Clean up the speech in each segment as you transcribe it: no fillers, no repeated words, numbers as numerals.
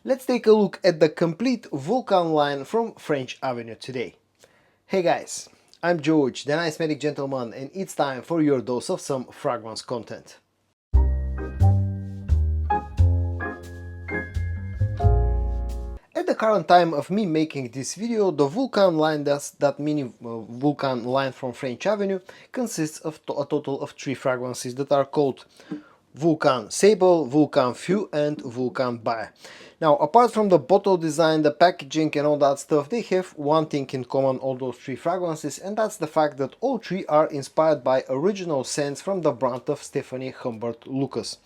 Let's take a look at the complete Vulcan line from French Avenue today. Hey guys, I'm George, the nice medic gentleman, and it's time for your dose of some fragrance content. At the current time of me making this video, the Vulcan line, that mini Vulcan line from French Avenue, consists of a total of 3 fragrances that are called Vulcan Sable, Vulcan Feu and Vulcan Baie. Now, apart from the bottle design, the packaging and all that stuff, they have one thing in common, all those 3 fragrances, and that's the fact that all 3 are inspired by original scents from the brand of Stephanie Humbert Lucas.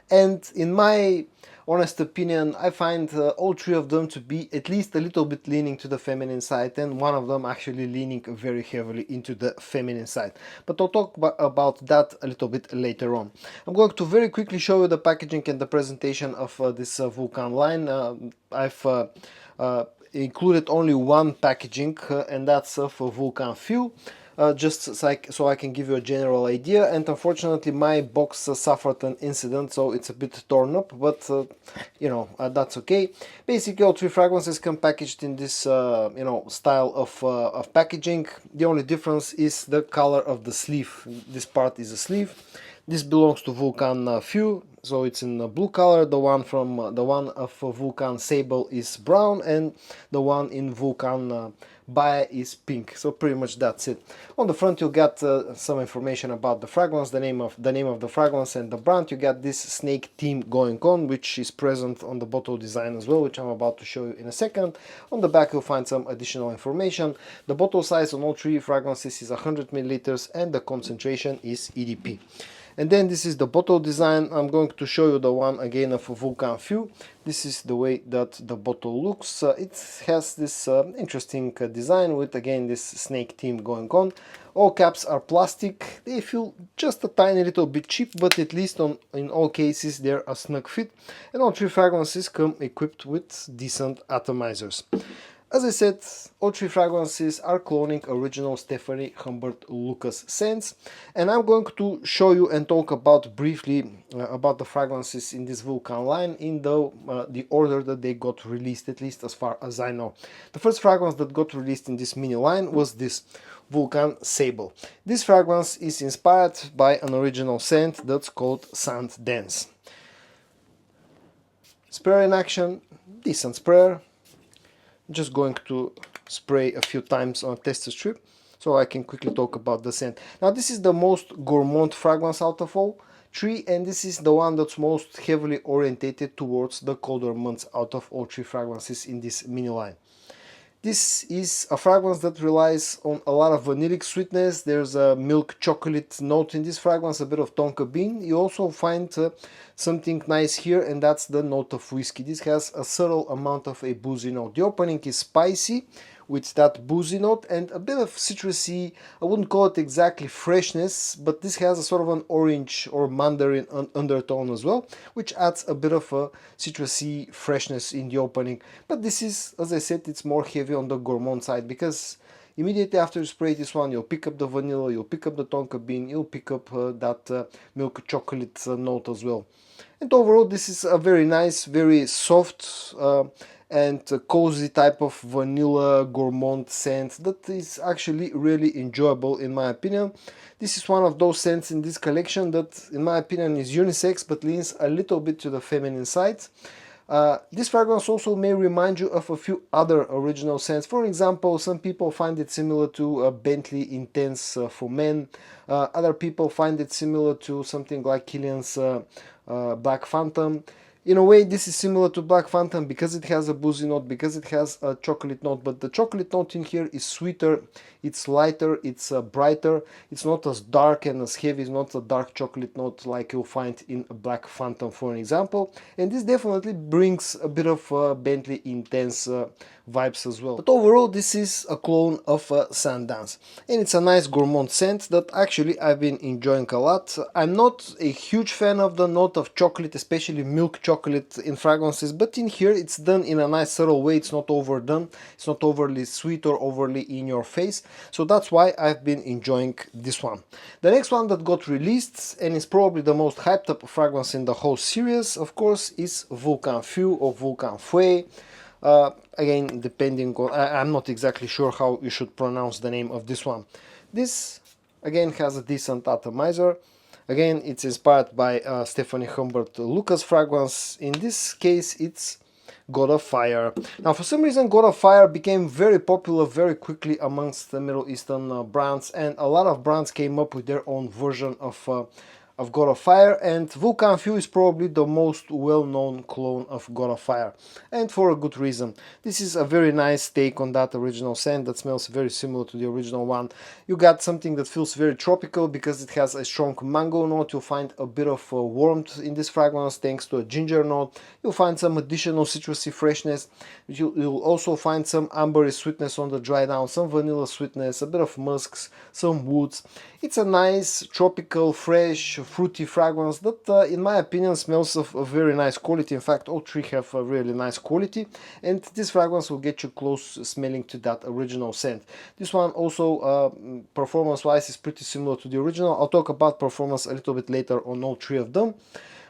And in my honest opinion, I find all 3 of them to be at least a little bit leaning to the feminine side, and one of them actually leaning very heavily into the feminine side. But I'll talk about that a little bit later on. I'm going to very quickly show you the packaging and the presentation of this Vulcan line. I've included only one packaging, and that's for Vulcan Feu. Just so I can give you a general idea, and unfortunately my box suffered an incident, so it's a bit torn up, but that's okay. Basically all 3 fragrances come packaged in this style of packaging. The only difference is the color of the sleeve. This part is a sleeve. This belongs to Vulcan Feu, so it's in blue color. The one of Vulcan Sable is brown, and the one in Vulcan Baie is pink. So pretty much that's it. On the front you get some information about the fragrance, the name of the fragrance and the brand. You get this snake theme going on, which is present on the bottle design as well, which I'm about to show you in a second. On the back you'll find some additional information. The bottle size on all 3 fragrances is 100 milliliters, and the concentration is EDP. And then this is the bottle design. I'm going to show you the one again of Vulcan Feu. This is the way that the bottle looks. It has this interesting design with again this snake theme going on. All caps are plastic. They feel just a tiny little bit cheap, but at least in all cases they're a snug fit. And all 3 fragrances come equipped with decent atomizers. As I said, all 3 fragrances are cloning original Stephanie Humbert Lucas scents, and I'm going to show you and talk about briefly about the fragrances in this Vulcan line in the order that they got released, at least as far as I know. The first fragrance that got released in this mini line was this Vulcan Sable. This fragrance is inspired by an original scent that's called Sand Dance. Sprayer in action, decent sprayer. Just going to spray a few times on a tester strip so I can quickly talk about the scent. Now this is the most gourmand fragrance out of all 3, and this is the one that's most heavily orientated towards the colder months out of all 3 fragrances in this mini line. This is a fragrance that relies on a lot of vanillic sweetness. There's a milk chocolate note in this fragrance, a bit of tonka bean. You also find something nice here, and that's the note of whiskey. This has a subtle amount of a boozy note. The opening is spicy with that boozy note and a bit of citrusy. I wouldn't call it exactly freshness, but this has a sort of an orange or mandarin undertone as well, which adds a bit of a citrusy freshness in the opening. But this is, as I said, it's more heavy on the gourmand side, because immediately after you spray this one, you'll pick up the vanilla, you'll pick up the tonka bean, you'll pick up that milk chocolate note as well. And overall this is a very nice, very soft and cozy type of vanilla gourmand scent that is actually really enjoyable in my opinion. This is one of those scents in this collection that in my opinion is unisex but leans a little bit to the feminine side. This fragrance also may remind you of a few other original scents. For example, some people find it similar to Bentley Intense for men. Other people find it similar to something like Kilian's Black Phantom. In a way, this is similar to Black Phantom because it has a boozy note, because it has a chocolate note, but the chocolate note in here is sweeter, it's lighter, it's brighter, it's not as dark and as heavy, it's not a dark chocolate note like you'll find in a Black Phantom, for an example. And this definitely brings a bit of Bentley Intense vibes as well. But overall, this is a clone of Sundance, and it's a nice gourmand scent that actually I've been enjoying a lot. I'm not a huge fan of the note of chocolate, especially milk chocolate in fragrances, but in here it's done in a nice subtle way. It's not overdone, it's not overly sweet or overly in your face, so that's why I've been enjoying this one. The next one that got released, and is probably the most hyped up fragrance in the whole series, of course, is Vulcan Feu or Vulcan Feu. Again, depending on, I'm not exactly sure how you should pronounce the name of this one. This again has a decent atomizer. Again, it's inspired by Stephanie Humbert Lucas fragrance. In this case, it's God of Fire. Now, for some reason, God of Fire became very popular very quickly amongst the Middle Eastern brands, and a lot of brands came up with their own version of God of Fire, and Vulcan Feu is probably the most well-known clone of God of Fire, and for a good reason. This is a very nice take on that original scent that smells very similar to the original one. You got something that feels very tropical because it has a strong mango note. You'll find a bit of warmth in this fragrance thanks to a ginger note. You'll find some additional citrusy freshness. You'll also find some ambery sweetness on the dry down, some vanilla sweetness, a bit of musks, some woods. It's a nice tropical, fresh, fruity fragrance that in my opinion smells of a very nice quality. In fact, all three have a really nice quality, and this fragrance will get you close smelling to that original scent. This one also performance wise is pretty similar to the original. I'll talk about performance a little bit later on all three of them.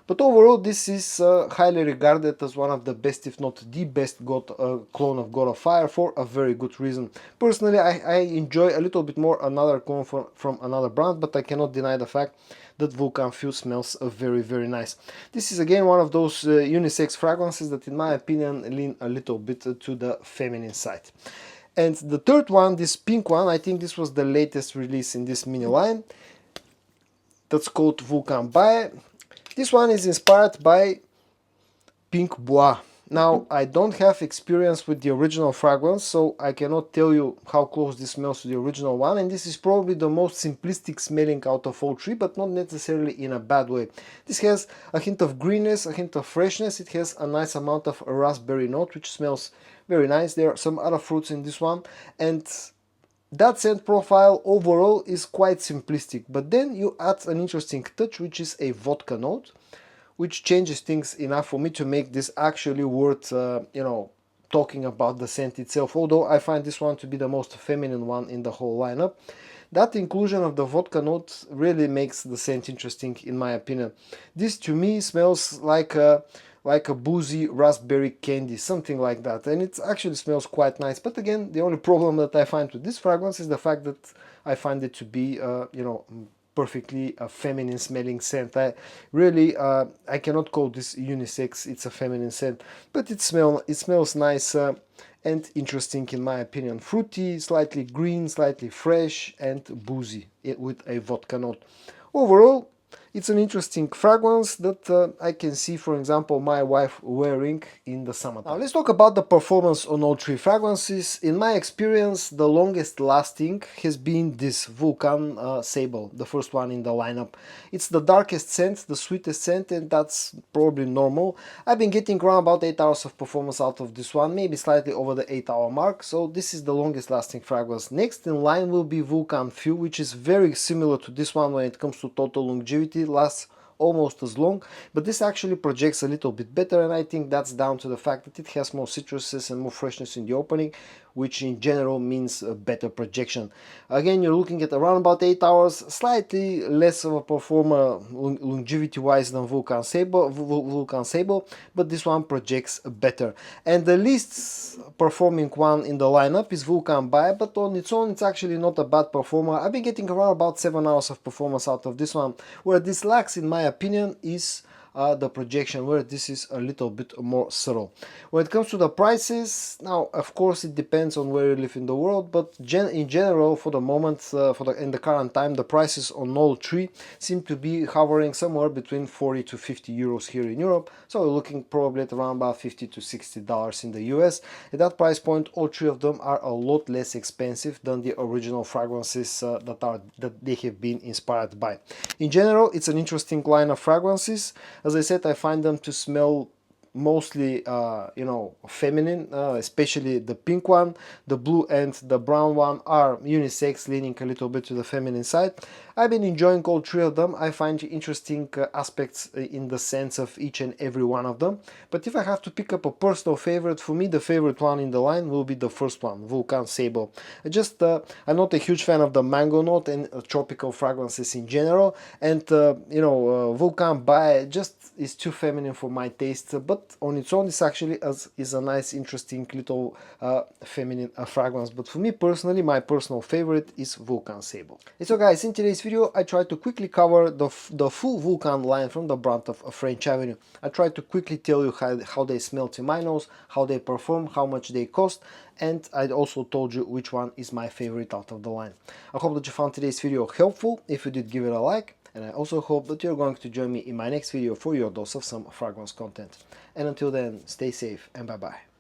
But overall, this is highly regarded as one of the best, if not the best, clone of God of Fire for a very good reason. Personally, I enjoy a little bit more another clone from another brand, but I cannot deny the fact that Vulcan Feu smells very, very nice. This is again one of those unisex fragrances that in my opinion lean a little bit to the feminine side. And the third one, this pink one, I think this was the latest release in this mini line. That's called Vulcan Baie. This one is inspired by Pink Bois. Now, I don't have experience with the original fragrance, so I cannot tell you how close this smells to the original one, and this is probably the most simplistic smelling out of all three, but not necessarily in a bad way. This has a hint of greenness, a hint of freshness. It has a nice amount of raspberry note, which smells very nice. There are some other fruits in this one, and that scent profile overall is quite simplistic, but then you add an interesting touch, which is a vodka note, which changes things enough for me to make this actually worth, talking about the scent itself, although I find this one to be the most feminine one in the whole lineup. That inclusion of the vodka note really makes the scent interesting in my opinion. This to me smells like a boozy raspberry candy, something like that, and it actually smells quite nice. But again, the only problem that I find with this fragrance is the fact that I find it to be, perfectly a feminine smelling scent. I cannot call this unisex. It's a feminine scent, but it smells nice and interesting in my opinion. Fruity, slightly green, slightly fresh, and boozy with a vodka note. Overall, it's an interesting fragrance that I can see, for example, my wife wearing in the summertime. Now let's talk about the performance on all three fragrances. In my experience, the longest lasting has been this Vulcan Sable, the first one in the lineup. It's the darkest scent, the sweetest scent, and that's probably normal. I've been getting around about 8 hours of performance out of this one, maybe slightly over the 8-hour mark, so this is the longest lasting fragrance. Next in line will be Vulcan Feu, which is very similar to this one when it comes to total longevity. Lasts almost as long, but this actually projects a little bit better, and I think that's down to the fact that it has more citruses and more freshness in the opening, which in general means a better projection. Again, you're looking at around about 8 hours, slightly less of a performer longevity wise than Vulcan Sable, but this one projects better. And the least performing one in the lineup is Vulcan Baie, but on its own it's actually not a bad performer. I've been getting around about 7 hours of performance out of this one. Where this lacks in my opinion is the projection, where this is a little bit more subtle. When it comes to the prices, now of course it depends on where you live in the world, but in general for the moment, in the current time, the prices on all three seem to be hovering somewhere between 40 to 50 euros here in Europe, so we're looking probably at around about 50 to 60 dollars in the US. At that price point, all three of them are a lot less expensive than the original fragrances that they have been inspired by. In general, it's an interesting line of fragrances. As I said, I find them to smell mostly you know, feminine, especially the pink one. The blue and the brown one are unisex, leaning a little bit to the feminine side. I've been enjoying all three of them. I find interesting aspects in the sense of each and every one of them. But if I have to pick up a personal favorite, for me the favorite one in the line will be the first one, Vulcan Sable. I'm not a huge fan of the mango note and tropical fragrances in general, and you know, Vulcan Baie just is too feminine for my taste, but on its own, this actually is a nice, interesting little feminine fragrance. But for me personally, my personal favorite is Vulcan Sable. And so guys, in today's video, I tried to quickly cover the full Vulcan line from the brand of French Avenue. I tried to quickly tell you how they smell to my nose, how they perform, how much they cost, and I also told you which one is my favorite out of the line. I hope that you found today's video helpful. If you did, give it a like, and I also hope that you're going to join me in my next video for your dose of some fragrance content. And until then, stay safe and bye bye.